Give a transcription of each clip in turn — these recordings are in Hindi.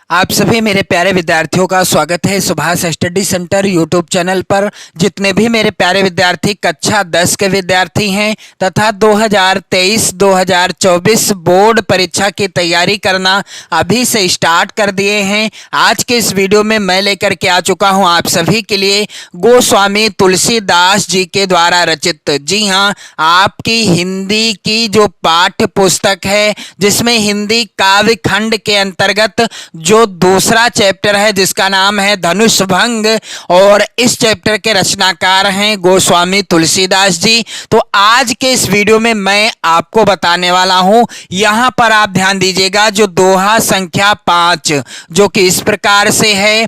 आप सभी मेरे प्यारे विद्यार्थियों का स्वागत है Subhash study centre YouTube channel पर। जितने भी मेरे प्यारे विद्यार्थी कक्षा 10 के विद्यार्थी हैं तथा 2023-2024 बोर्ड परीक्षा की तैयारी करना अभी से स्टार्ट कर दिए हैं, आज के इस वीडियो में मैं लेकर के आ चुका हूं आप सभी के लिए गोस्वामी तुलसीदास जी के द्वारा रचित, जी हाँ, आपकी हिंदी की जो पाठ्य पुस्तक है जिसमें हिंदी काव्य खंड के अंतर्गत जो दूसरा चैप्टर है जिसका नाम है धनुष भंग, और इस चैप्टर के रचनाकार हैं गोस्वामी तुलसीदास जी। तो आज के इस वीडियो में मैं आपको बताने वाला हूं, यहां पर आप ध्यान दीजिएगा, जो दोहा संख्या 5 जो कि इस प्रकार से है।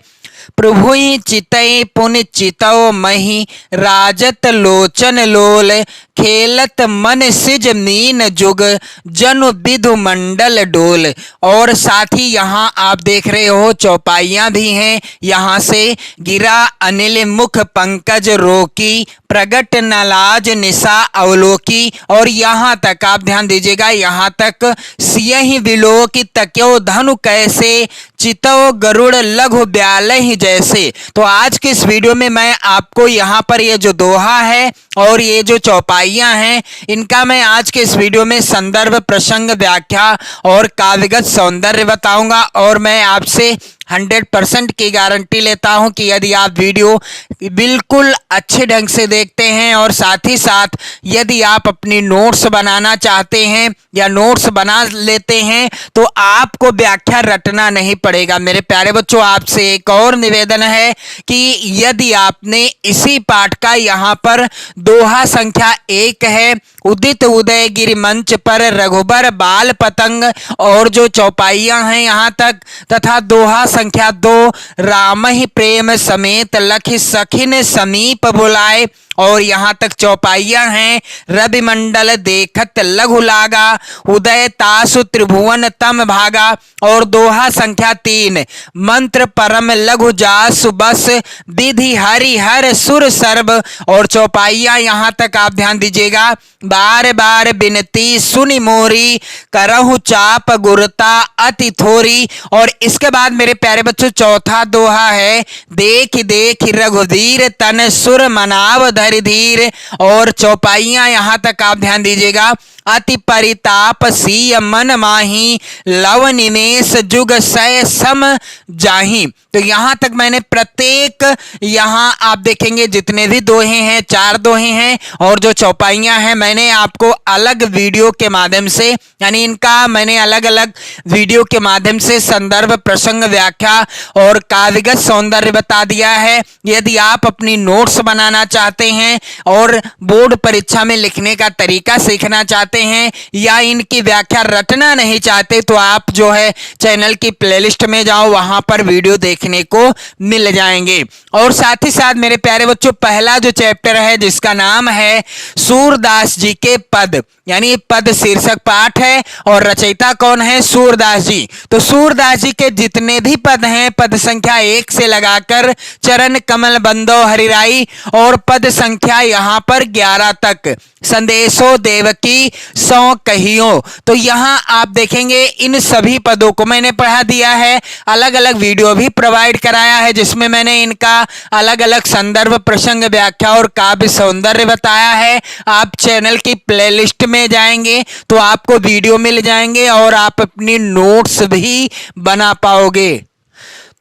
प्रभुई चितई पुन चितौ मही राजत लोचन लोल खेलत मन सिज मीन जुग जनु विधु मंडल डोल। और साथ ही यहाँ आप देख रहे हो चौपाइयां भी हैं, यहाँ से गिरा अनिल मुख पंकज रोकी प्रगट नलाज निशा अवलोकी, और यहाँ तक आप ध्यान दीजिएगा, यहाँ तक सियहि विलोकी तक्यो धनु कैसे चितौ गरुड़ लघु ब्यालहि जैसे। तो आज के इस वीडियो में मैं आपको यहाँ पर ये जो दोहा है और ये जो चौपाइयां हैं इनका मैं आज के इस वीडियो में संदर्भ, प्रसंग, व्याख्या और काव्यगत सौंदर्य बताऊंगा। और मैं आपसे 100% की गारंटी लेता हूं कि यदि आप वीडियो बिल्कुल अच्छे ढंग से देखते हैं और साथ ही साथ यदि आप अपनी नोट्स बनाना चाहते हैं या नोट्स बना लेते हैं तो आपको व्याख्या रटना नहीं पड़ेगा। मेरे प्यारे बच्चों, आपसे एक और निवेदन है कि यदि आपने इसी पाठ का यहाँ पर दोहा संख्या 1 है उदित उदय गिरि मंच पर रघुबर बाल पतंग, और जो चौपाइयां हैं यहाँ तक, तथा दोहा संख्या 2 राम ही प्रेम समेत लखि सखिन समीप बुलाए, और यहाँ तक चौपाइयां हैं रवि मंडल देखत लघु लागा उदय तासु त्रिभुवन तम भागा, और दोहा संख्या 3 मंत्र परम लघु जासु बस विधि हरि हर सुर सर्व, और चौपाइयां यहाँ तक आप ध्यान दीजिएगा, बार बार बिनती सुनि मोरी करहु चाप गुरता अति थोरी। और इसके बाद मेरे प्यारे बच्चों चौथा दोहा है देख देख रघुवीर तन सुर मनाव धरि धीर, और चौपाइयां यहाँ तक आप ध्यान दीजिएगा, अति परिताप सीय मन माही लव निमेष जुग सय सम जाही। तो यहाँ तक मैंने प्रत्येक, यहाँ आप देखेंगे जितने भी दोहे हैं 4 दोहे हैं और जो चौपाइयां हैं मैंने आपको अलग वीडियो के माध्यम से, यानी इनका मैंने अलग अलग वीडियो के माध्यम से संदर्भ, प्रसंग, व्याख्या और काव्यगत सौंदर्य बता दिया है। यदि आप अपनी नोट्स बनाना चाहते हैं और बोर्ड परीक्षा में लिखने का तरीका सीखना चाहते हैं या इनकी व्याख्या रटना नहीं चाहते तो आप जो है चैनल की प्लेलिस्ट में जाओ, वहां पर वीडियो देखने को मिल जाएंगे। और साथ ही साथ मेरे प्यारे बच्चों पहला जो चैप्टर है जिसका नाम है सूरदास जी के पद, यानी पद शीर्षक पाठ है और रचयिता कौन है, सूरदास जी। तो सूरदास जी के जितने भी पद हैं पद संख्या 1 से लगाकर चरण कमल बंदो हरिराई, और पद संख्या यहाँ पर 11 तक संदेशो देवकी सौ कहियो। तो यहाँ आप देखेंगे इन सभी पदों को मैंने पढ़ा दिया है, अलग अलग वीडियो भी प्रोवाइड कराया है जिसमें मैंने इनका अलग अलग संदर्भ, प्रसंग, व्याख्या और काव्य सौंदर्य बताया है। आप चैनल की प्लेलिस्ट में जाएंगे तो आपको वीडियो मिल जाएंगे और आप अपनी नोट्स भी बना पाओगे।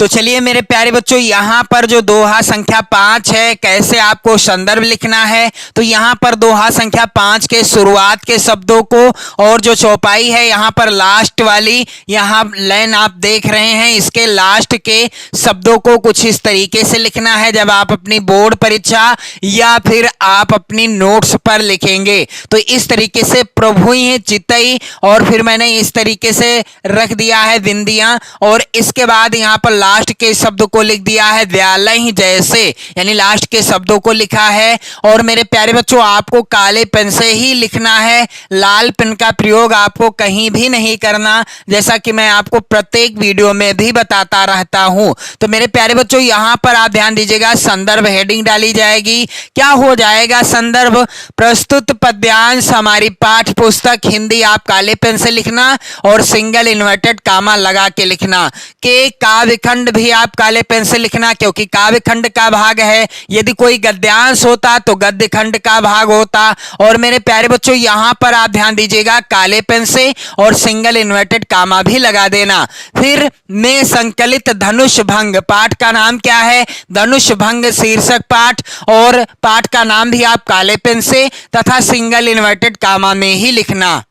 तो चलिए मेरे प्यारे बच्चों, यहाँ पर जो दोहा संख्या 5 है कैसे आपको संदर्भ लिखना है, तो यहाँ पर दोहा संख्या 5 के शुरुआत के शब्दों को और जो चौपाई है यहाँ पर लास्ट वाली, यहाँ लाइन आप देख रहे हैं, इसके लास्ट के शब्दों को कुछ इस तरीके से लिखना है जब आप अपनी बोर्ड परीक्षा या फिर आप अपनी नोट्स पर लिखेंगे। तो इस तरीके से प्रभु ही चितई, और फिर मैंने इस तरीके से रख दिया है बिंदियां, और इसके बाद यहाँ पर लास्ट के शब्द को लिख दिया है व्यालय जैसे, यानी लास्ट के शब्दों को लिखा है। और मेरे प्यारे बच्चों, आपको काले पेन से ही लिखना है, लाल पेन का प्रयोग आपको कहीं भी नहीं करना, जैसा कि मैं आपको प्रत्येक वीडियो में भी बताता रहता हूं। तो मेरे प्यारे बच्चों, यहां पर आप ध्यान दीजिएगा, संदर्भ हेडिंग डाली जाएगी। क्या हो जाएगा संदर्भ? प्रस्तुत पद्यांश हमारी पाठ्य पुस्तक हिंदी आप काले पेन से लिखना और सिंगल इन्वर्टेड कामा लगा के लिखना। के काव्यखंड भी आप काले पेन से लिखना, क्योंकि काव्यखंड का भाग है। यदि कोई गद्यांश होता तो गद्य खंड का भाग होता। और मेरे प्यारे बच्चों, यहां पर आप ध्यान दीजिएगा, काले पेन से और सिंगल इन्वर्टेड कामा भी लगा देना। फिर में संकलित धनुष भंग, पाठ का नाम क्या है? धनुष भंग शीर्षक पाठ, और पाठ का नाम भी आप काले पेन से तथा सिंगल इन्वर्टेड कामा में ही लिखना।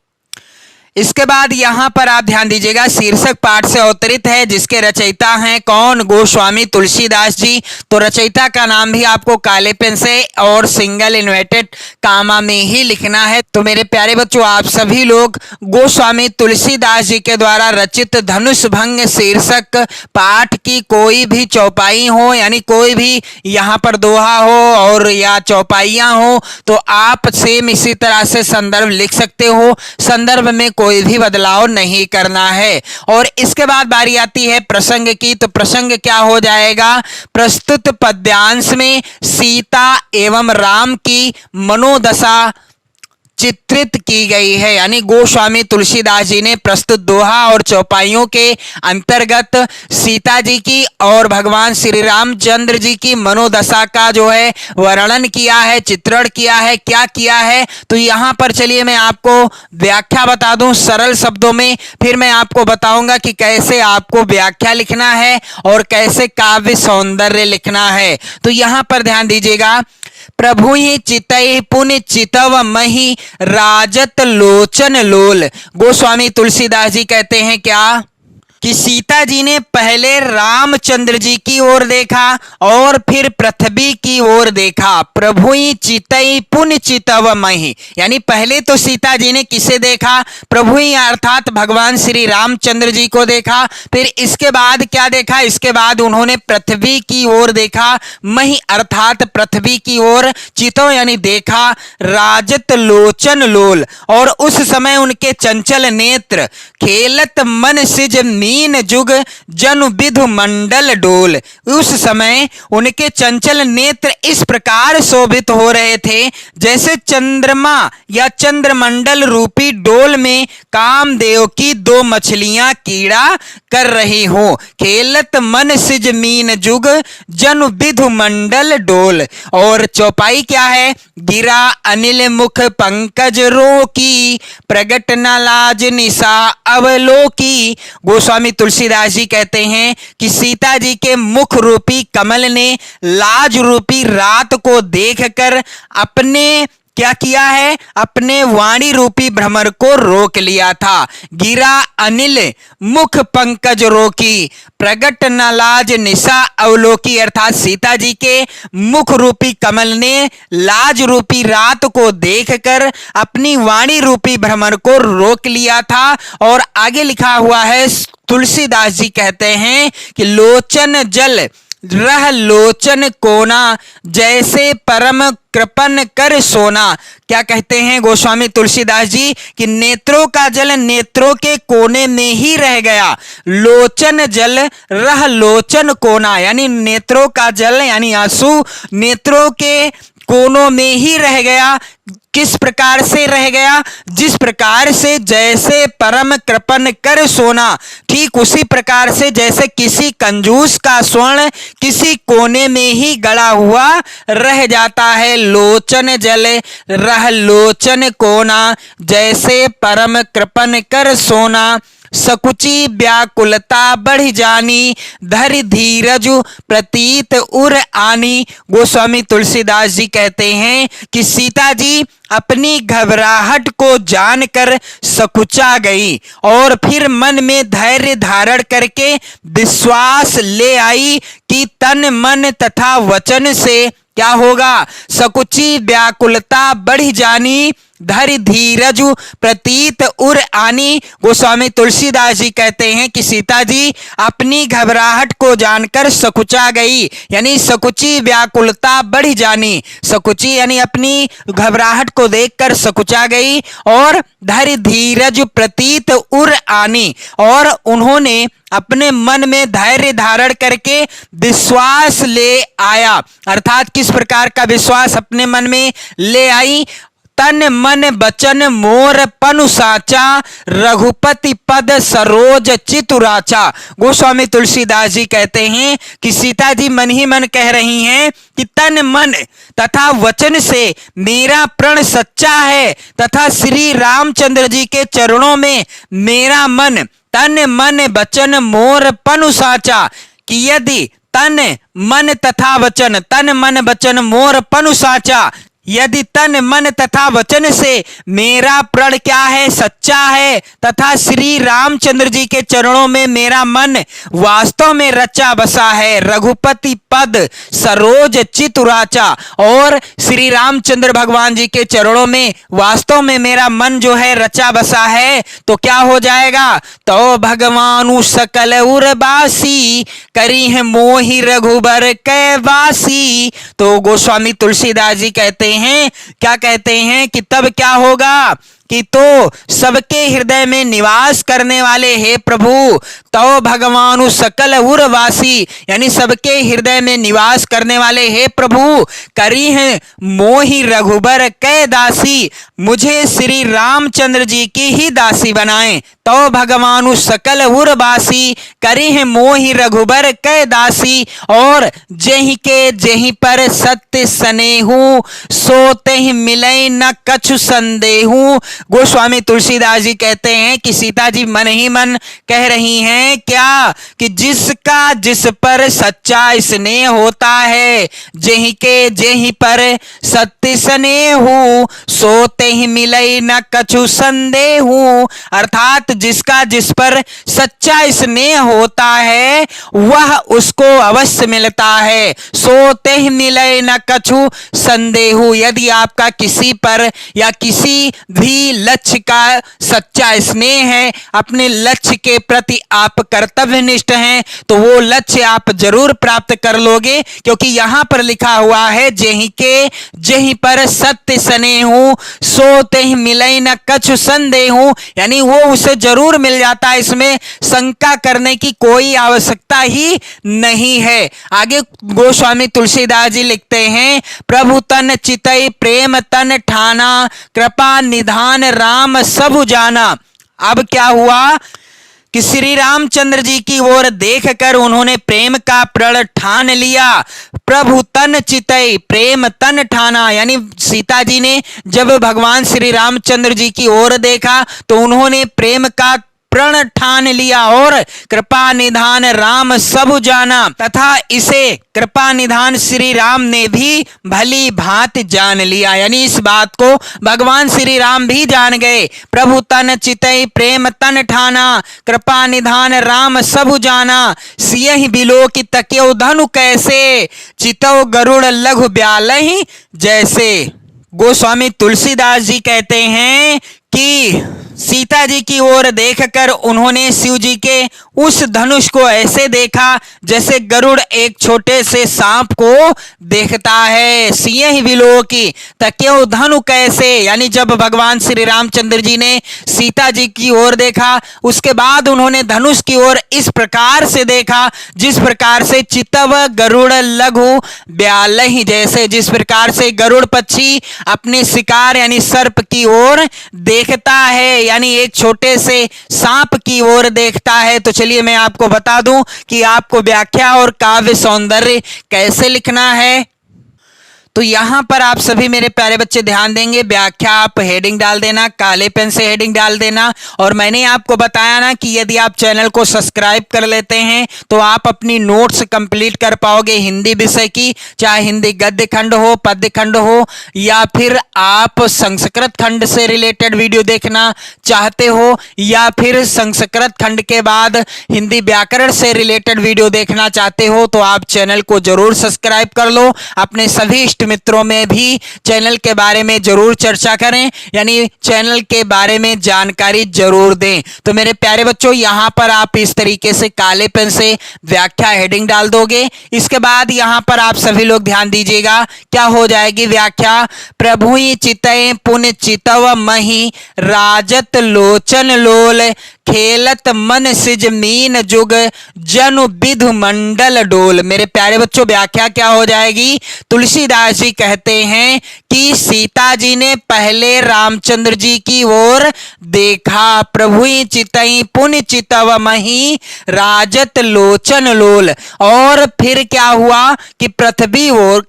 इसके बाद यहां पर आप ध्यान दीजिएगा, शीर्षक पाठ से अवतरित है, जिसके रचयिता हैं कौन? गोस्वामी तुलसीदास जी। तो रचयिता का नाम भी आपको काले पेन से और सिंगल इन्वर्टेड कामा में ही लिखना है। तो मेरे प्यारे बच्चों, आप सभी लोग गोस्वामी तुलसीदास जी के द्वारा रचित धनुष भंग शीर्षक पाठ की कोई भी चौपाई हो, यानी कोई भी यहाँ पर दोहा हो और या चौपाइयां हो, तो आप सेम इसी तरह से संदर्भ लिख सकते हो। संदर्भ में कोई भी बदलाव नहीं करना है। और इसके बाद बारी आती है प्रसंग की। तो प्रसंग क्या हो जाएगा? प्रस्तुत पद्यांश में सीता एवं राम की मनोदशा चित्रित की गई है, यानी गोस्वामी तुलसीदास जी ने प्रस्तुत दोहा और चौपाइयों के अंतर्गत सीता जी की और भगवान श्री रामचंद्र जी की मनोदशा का जो है वर्णन किया है, चित्रण किया है। क्या किया है? तो यहाँ पर चलिए मैं आपको व्याख्या बता दूं सरल शब्दों में, फिर मैं आपको बताऊंगा कि कैसे आपको व्याख्या लिखना है और कैसे काव्य सौंदर्य लिखना है। तो यहाँ पर ध्यान दीजिएगा, प्रभु ही चितई पुण्य चितव मही राजत लोचन लोल। गोस्वामी तुलसीदास जी कहते हैं क्या? कि सीता जी ने पहले रामचंद्र जी की ओर देखा और फिर पृथ्वी की ओर देखा। प्रभु ही चितई पुण्य चितव मही, यानी पहले तो सीता जी ने किसे देखा? प्रभु ही अर्थात भगवान श्री रामचंद्र जी को देखा। फिर इसके बाद क्या देखा? इसके बाद उन्होंने पृथ्वी की ओर देखा, मही अर्थात पृथ्वी की ओर, चितो यानी देखा, राजत लोचन लोल, और उस समय उनके चंचल नेत्र खेलत मन सिज मीन जुग जनु विधु मंडल डोल। उस समय उनके चंचल नेत्र इस प्रकार शोभित हो रहे थे जैसे चंद्रमा या चंद्रमंडल रूपी डोल में कामदेव की दो मछलियां कीड़ा कर रही हो। खेलत मन सिज मीन जुग जनु विधु मंडल डोल। और चौपाई क्या है? गिरा अनिल मुख पंकज रोकी, प्रगट न लाज निशा अवलोकी। गोस्वामी तुलसीदास जी कहते हैं कि सीता जी के मुख रूपी कमल ने लाज रूपी रात को देखकर अपने क्या किया है? अपने वाणी रूपी भ्रमर को रोक लिया था। गिरा अनिल मुख पंकज रोकी, प्रगट न लाज निशा अवलोकी, अर्थात सीता जी के मुख रूपी कमल ने लाज रूपी रात को देखकर अपनी वाणी रूपी भ्रमर को रोक लिया था। और आगे लिखा हुआ है, तुलसीदास जी कहते हैं कि लोचन जल रह लोचन कोना, जैसे परम कृपन कर सोना। क्या कहते हैं गोस्वामी तुलसीदास जी? कि नेत्रों का जल नेत्रों के कोने में ही रह गया। लोचन जल रह लोचन कोना, यानी नेत्रों का जल यानी आंसू नेत्रों के कोनों में ही रह गया। किस प्रकार से रह गया? जिस प्रकार से जैसे परम कृपन कर सोना, ठीक उसी प्रकार से जैसे किसी कंजूस का स्वर्ण किसी कोने में ही गड़ा हुआ रह जाता है। लोचन जल रह लोचन कोना, जैसे परम कृपन कर सोना, सकुची व्याकुलता बढ़ जानी, धरि धीरजु प्रतीत उर आनी। गोस्वामी तुलसीदास जी कहते हैं कि सीता जी अपनी घबराहट को जानकर सकुचा गई और फिर मन में धैर्य धारण करके विश्वास ले आई कि तन मन तथा वचन से क्या होगा? सकुची व्याकुलता बढ़ जानी, धरि धीरज प्रतीत उर आनी। गोस्वामी तुलसीदास जी कहते हैं कि सीता जी अपनी घबराहट को जानकर सकुचा गई, यानी सकुची व्याकुलता बढ़ जानी। सकुची यानी अपनी घबराहट को देखकर सकुचा गई। और धरि धीरज प्रतीत उर आनी, और उन्होंने अपने मन में धैर्य धारण करके विश्वास ले आया। अर्थात किस प्रकार का विश्वास अपने मन में ले आई? तन मन बचन मोर पनु साचा, रघुपति पद सरोज चितुराचा। गोस्वामी तुलसीदास जी कहते हैं कि सीता जी मन ही मन कह रही हैं कि तन मन तथा वचन से मेरा प्रण सच्चा है, तथा श्री रामचंद्र जी के चरणों में मेरा मन तन मन वचन मोर पनु साचा, कि यदि तन मन तथा वचन, तन मन वचन मोर पनु साचा, यदि तन मन तथा वचन से मेरा प्रण क्या है? सच्चा है, तथा श्री रामचंद्र जी के चरणों में मेरा मन वास्तव में रचा बसा है। रघुपति पद सरोज चितुराचा, और श्री रामचंद्र भगवान जी के चरणों में वास्तव में मेरा मन जो है रचा बसा है, तो क्या हो जाएगा? तो भगवानु सकल उर्वासी, करी है मोहि रघुबर कैवासी। तो गोस्वामी तुलसीदास जी कहते हैं, क्या कहते हैं कि तब क्या होगा कि तो सबके हृदय में निवास करने वाले हे प्रभु, तो भगवानु सकल उर्वासी, यानी सबके हृदय में निवास करने वाले हे प्रभु, करी हैं मोहि रघुबर कै दासी, मुझे श्री रामचंद्र जी की ही दासी बनाएं। तो भगवानु सकल उर्वासी, करी हैं मोहि रघुबर कै दासी, और जेहि के जेहि पर सत्य सनेहू, सोते ही मिले न कछु संदेहू। गोस्वामी तुलसीदास जी कहते हैं कि सीता जी मन ही मन कह रही हैं क्या? कि जिसका जिस पर सच्चा स्नेह होता है, जेहि के जेहि पर सत्य स्नेहू, सोते ही मिले न कछु संदेहू। अर्थात जिसका जिस पर सच्चा स्नेह होता है वह उसको अवश्य मिलता है। सोते ही मिले न कछु संदेहू, यदि आपका किसी पर या किसी भी लक्ष्य का सच्चा स्नेह है, अपने लक्ष्य के प्रति आप कर्तव्यनिष्ठ हैं, तो वो लक्ष्य आप जरूर प्राप्त कर लोगे, क्योंकि यहां पर लिखा हुआ है जेहि के जेहि पर सत्य स्नेहू, सोते ही मिले न कछु संदेहू, यानी वो उसे जरूर मिल जाता है, इसमें शंका करने की कोई आवश्यकता ही नहीं है। आगे गोस्वामी तुलसीदास जी लिखते हैं, प्रभु तन चितई प्रेम तन ठाना, कृपा निधान राम सब जाना। अब क्या हुआ कि श्री रामचंद्र जी की ओर देखकर उन्होंने प्रेम का प्रण ठान लिया। प्रभु तन चितई प्रेम तन ठाना, यानी सीता जी ने जब भगवान श्री रामचंद्र जी की ओर देखा तो उन्होंने प्रेम का प्रण ठान लिया, और कृपा निधान राम सब जाना, तथा इसे कृपा निधान श्री राम ने भी भली भांति जान लिया, यानी इस बात को भगवान श्री राम भी जान गए। प्रभु तन चितई प्रेम तन ठाना, कृपा निधान राम सब जाना, सियहि बिलो की तकियो धनु कैसे, चितौ गरुड़ लघु ब्यालहि जैसे। गोस्वामी तुलसीदास जी कहते हैं कि सीता जी की ओर देखकर उन्होंने शिव जी के उस धनुष को ऐसे देखा जैसे गरुड़ एक छोटे से सांप को देखता है। सियहि बिलोकी तकियो धनु कैसे, यानी जब भगवान श्री रामचंद्र जी ने सीता जी की ओर देखा, उसके बाद उन्होंने धनुष की ओर इस प्रकार से देखा जिस प्रकार से चितव गरुड़ लघु ब्यालहि जैसे, जिस प्रकार से गरुड़ पक्षी अपने शिकार यानी सर्प की ओर देखता है, यानी एक छोटे से सांप की ओर देखता है। तो चलिए मैं आपको बता दूं कि आपको व्याख्या और काव्य सौंदर्य कैसे लिखना है। तो यहां पर आप सभी मेरे प्यारे बच्चे ध्यान देंगे, व्याख्या आप हेडिंग डाल देना, काले पेन से हेडिंग डाल देना। और मैंने आपको बताया ना कि यदि आप चैनल को सब्सक्राइब कर लेते हैं तो आप अपनी नोट्स कंप्लीट कर पाओगे हिंदी विषय की, चाहे हिंदी गद्य खंड हो, पद्य खंड हो, या फिर आप संस्कृत खंड से रिलेटेड वीडियो देखना चाहते हो, या फिर संस्कृत खंड के बाद हिंदी व्याकरण से रिलेटेड वीडियो देखना चाहते हो, तो आप चैनल को जरूर सब्सक्राइब कर लो। अपने सभी मित्रों में भी चैनल के बारे में जरूर चर्चा करें, यानी चैनल के बारे में जानकारी जरूर दें। तो मेरे प्यारे बच्चों, यहाँ पर आप इस तरीके से काले पेन से व्याख्या हेडिंग डाल दोगे। इसके बाद यहाँ पर आप सभी लोग ध्यान दीजिएगा, क्या हो जाएगी व्याख्या। प्रभुई चितय पुन चितव मही राजत लोचन लोल खेलत मन सिज मीन जुग जनु विधु मंडल डोल। मेरे प्यारे बच्चों, व्याख्या क्या हो जाएगी। तुलसीदास जी कहते हैं कि सीता जी ने पहले रामचंद्र जी की ओर देखा, प्रभुई चितई पुन चितव मही राजत लोचन लोल, और फिर क्या हुआ कि पृथ्वी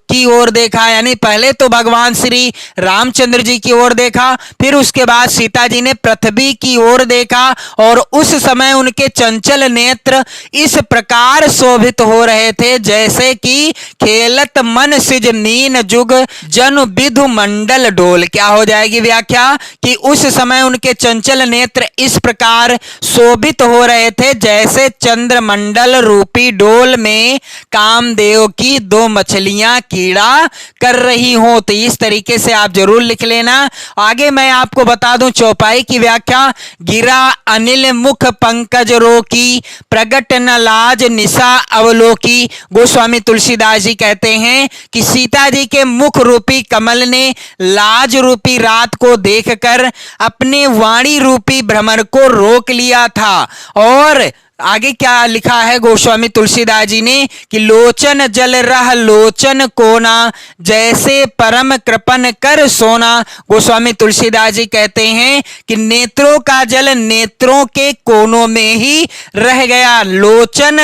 की ओर देखा, यानी पहले तो भगवान श्री रामचंद्र जी की ओर देखा, फिर उसके बाद सीता जी ने पृथ्वी की ओर देखा, और उस समय उनके चंचल नेत्र इस प्रकार शोभित हो रहे थे जैसे कि खेलत मन सिज मीन जुग जनु विधु मंडल डोल। क्या हो जाएगी व्याख्या कि उस समय उनके चंचल नेत्र इस प्रकार शोभित हो रहे थे जैसे चंद्रमंडल रूपी डोल में कामदेव की दो मछलियां कीड़ा कर रही हो। तो इस तरीके से आप जरूर लिख लेना। आगे मैं आपको बता दूं चौपाई की व्याख्या। गिरा अनिल मुख पंकज रोकी प्रगट न लाज निशा अवलोकी। गोस्वामी तुलसीदास जी कहते हैं कि सीता जी के मुख रूपी कमल ने लाज रूपी रात को देखकर अपने वाणी रूपी भ्रमर को रोक लिया था। और आगे क्या लिखा है गोस्वामी तुलसीदास जी ने कि लोचन जल रह लोचन कोना जैसे परम कृपन कर सोना। गोस्वामी तुलसीदास जी कहते हैं कि नेत्रों का जल नेत्रों के कोनों में ही रह गया। लोचन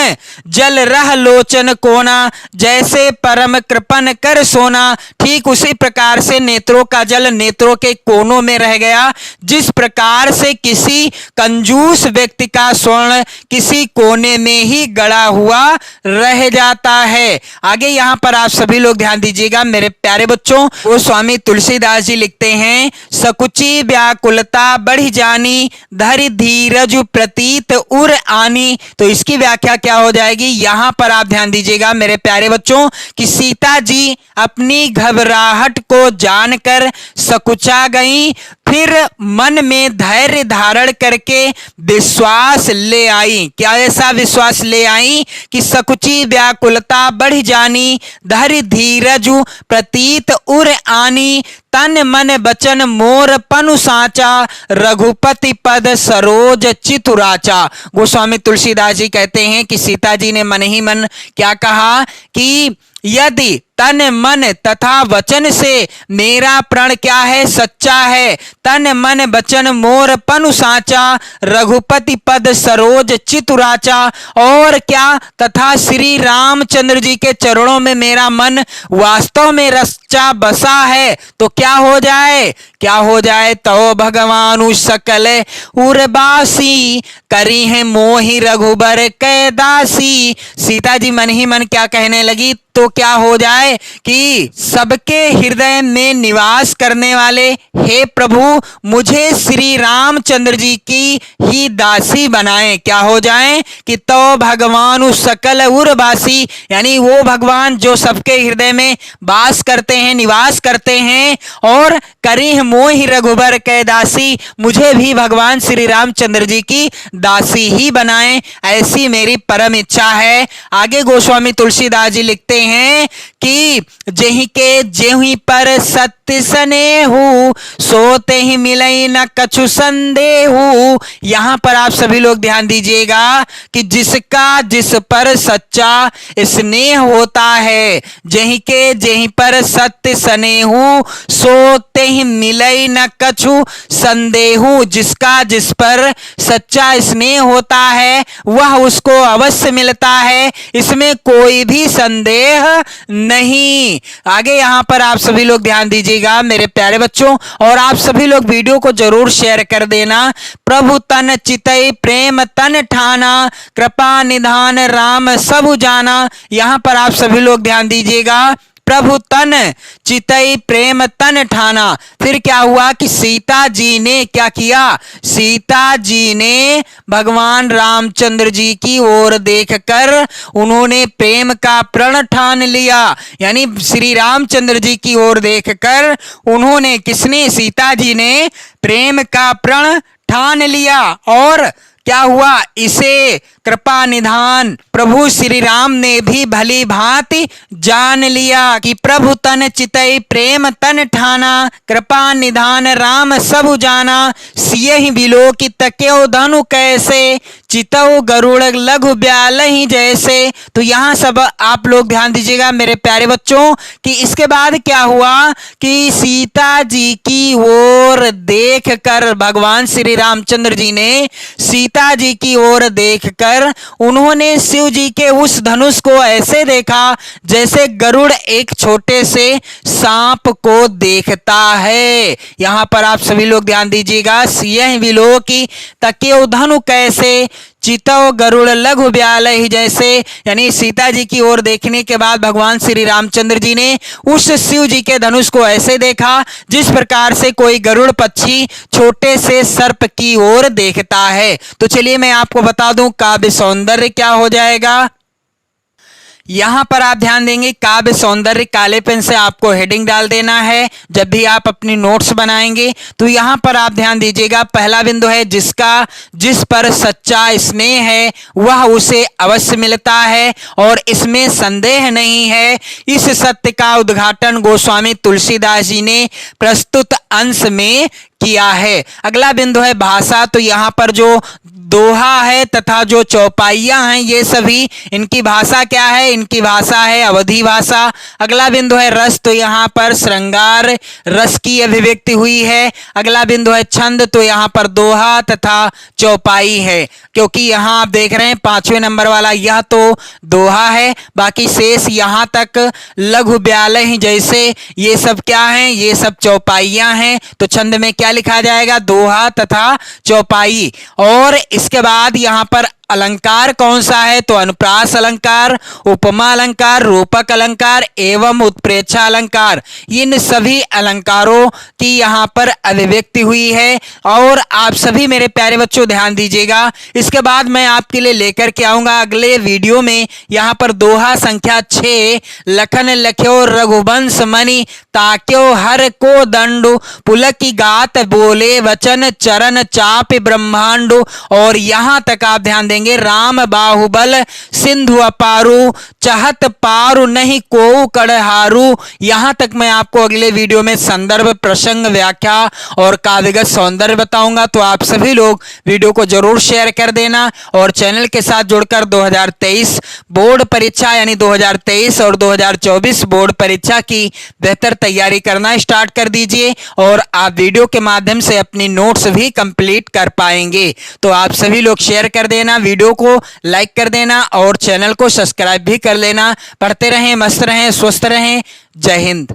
जल रह लोचन कोना जैसे परम कृपन कर सोना, ठीक उसी प्रकार से नेत्रों का जल नेत्रों के कोनों में रह गया, जिस प्रकार से किसी कंजूस व्यक्ति का स्वर्ण किसी कोने में ही गड़ा हुआ रह जाता है। आगे यहां पर आप सभी लोग ध्यान दीजिएगा मेरे प्यारे बच्चों। वो स्वामी तुलसीदास जी लिखते हैं, सकुची व्याकुलता बढ़ जानी धरि धीरज प्रतीत उर आनी। तो इसकी व्याख्या क्या हो जाएगी। यहां पर आप ध्यान दीजिएगा मेरे प्यारे बच्चों कि सीता जी अपनी घबराहट को जानकर सकुचा गई, फिर मन में धैर्य धारण करके विश्वास ले आई। क्या ऐसा विश्वास ले आई कि सकुची व्याकुलता बढ़ जानी धैर्य धीरज प्रतीत उर आनी तन मन बचन मोर पनु साचा रघुपति पद सरोज चितुराचा। गोस्वामी तुलसीदास जी कहते हैं कि सीता जी ने मन ही मन क्या कहा कि यदि तन मन तथा वचन से मेरा प्रण क्या है सच्चा है, तन मन वचन मोर पनु साचा रघुपति पद सरोज चितुराचा, और क्या तथा श्री रामचंद्र जी के चरणों में मेरा मन वास्तव में रचा बसा है, तो क्या हो जाए, क्या हो जाए। तो भगवान सकल उर्वासी करी है मोहि रघुबर कैदासी। सीता जी मन ही मन क्या कहने लगी, तो क्या हो जाए कि सबके हृदय में निवास करने वाले हे प्रभु मुझे श्री रामचंद्र जी की ही दासी बनाएं। क्या हो जाए कि तो भगवान सकल उर्वासी, यानी वो भगवान जो सबके हृदय में वास करते हैं निवास करते हैं, और करीह मोहि रघुबर कै दासी, मुझे भी भगवान श्री रामचंद्र जी की दासी ही बनाएं, ऐसी मेरी परम इच्छा है। आगे गोस्वामी तुलसीदास जी लिखते हैं कि जेहि के जेहि पर सत्य स्नेहु सोते ही मिलई न कछु संदेहु। यहां पर आप सभी लोग ध्यान दीजिएगा कि जिसका जिस पर सच्चा स्नेह होता है, जेहि के जेहि पर सत्य स्नेहु सोते ही मिलई न कछु संदेहु, जिसका जिस पर सच्चा स्नेह होता है वह उसको अवश्य मिलता है, इसमें कोई भी संदेह नहीं। आगे यहां पर आप सभी लोग ध्यान दीजिएगा मेरे प्यारे बच्चों, और आप सभी लोग वीडियो को जरूर शेयर कर देना। प्रभु तन चितई प्रेम तन ठाना कृपा निधान राम सब जाना। यहां पर आप सभी लोग ध्यान दीजिएगा, प्रभु तन चितई प्रेम तन ठाना। फिर क्या हुआ कि सीता जी ने क्या किया, सीता जी ने भगवान रामचंद्र जी की ओर देखकर उन्होंने प्रेम का प्रण ठान लिया। यानी श्री रामचंद्र जी की ओर देखकर उन्होंने, किसने, सीता जी ने प्रेम का प्रण ठान लिया। और क्या हुआ, इसे कृपा निधान प्रभु श्री राम ने भी भली भांति जान लिया कि प्रभु तन चितई प्रेम तन ठाना, कृपा निधान राम सब जाना, सियहि बिलो की तक्यो धनु कैसे, चितौ गरुड़ लघु ब्यालहि जैसे। तो यहाँ सब आप लोग ध्यान दीजिएगा मेरे प्यारे बच्चों कि इसके बाद क्या हुआ कि सीता जी की ओर देखकर भगवान श्री रामचंद्र जी ने सीता जी की ओर देखकर उन्होंने शिव जी के उस धनुष को ऐसे देखा जैसे गरुड़ एक छोटे से सांप को देखता है। यहां पर आप सभी लोग ध्यान दीजिएगा, सियहि बिलो की तक्यो धनु कैसे, चितौ गरुड़ लघु ब्यालहि जैसे। यानी सीता जी की ओर देखने के बाद भगवान श्री रामचंद्र जी ने उस शिव जी के धनुष को ऐसे देखा जिस प्रकार से कोई गरुड़ पक्षी छोटे से सर्प की ओर देखता है। तो चलिए मैं आपको बता दूं काव्य सौंदर्य क्या हो जाएगा। यहां पर आप ध्यान देंगे काव्य सौंदर्य, काले पेन से आपको हेडिंग डाल देना है जब भी आप अपनी नोट्स बनाएंगे। तो यहां पर आप ध्यान दीजिएगा, पहला बिंदु है जिस पर सच्चा स्नेह है वह उसे अवश्य मिलता है और इसमें संदेह नहीं है। इस सत्य का उद्घाटन गोस्वामी तुलसीदास जी ने प्रस्तुत अंश में किया है। अगला बिंदु है भाषा। तो यहां पर जो दोहा है तथा जो चौपाइयां हैं ये सभी, इनकी भाषा क्या है, इनकी भाषा है अवधी भाषा। अगला बिंदु है रस। तो यहां पर श्रृंगार रस की अभिव्यक्ति हुई है। अगला बिंदु है छंद। तो यहां पर दोहा तथा चौपाई है, क्योंकि यहां आप देख रहे हैं 5वें नंबर वाला यह तो दोहा है, बाकी शेष यहां तक लघु ब्यालहि जैसे ये सब क्या हैं, ये सब चौपाइयां हैं। तो छंद में क्या लिखा जाएगा, दोहा तथा चौपाई। और इसके बाद यहां पर अलंकार कौन सा है, तो अनुप्रास अलंकार, उपमा अलंकार, रूपक अलंकार एवं उत्प्रेक्षा अलंकार। इन सभी अलंकारों की यहां पर अभिव्यक्ति हुई है। और आप सभी मेरे प्यारे बच्चों ध्यान दीजिएगा, इसके बाद मैं आपके लिए लेकर के आऊंगा अगले वीडियो में यहां पर दोहा संख्या 6, लखन लख्यो रघुवंश मणि ताक्यो हर को दंडु, पुलकी गात बोले वचन चरण चाप ब्रह्मांडु। और यहां तक आप ध्यान देंगे, राम बाहुबल सिंधु अपारू, चाहत पारु नहीं को कड़हारू। यहां तक मैं आपको अगले वीडियो में संदर्भ, प्रसंग, व्याख्या और काव्यगत सौंदर्य बताऊंगा। तो आप सभी लोग वीडियो को जरूर शेयर कर देना और चैनल के साथ जुड़कर 2023 बोर्ड परीक्षा यानी 2023 और 2024 बोर्ड परीक्षा की बेहतर तैयारी करना स्टार्ट कर दीजिए और आप वीडियो के माध्यम से अपनी नोट्स भी कंप्लीट कर पाएंगे। तो आप सभी लोग शेयर कर देना, वीडियो को लाइक कर देना और चैनल को सब्सक्राइब भी कर लेना। पढ़ते रहें, मस्त रहें, स्वस्थ रहें। जय हिंद।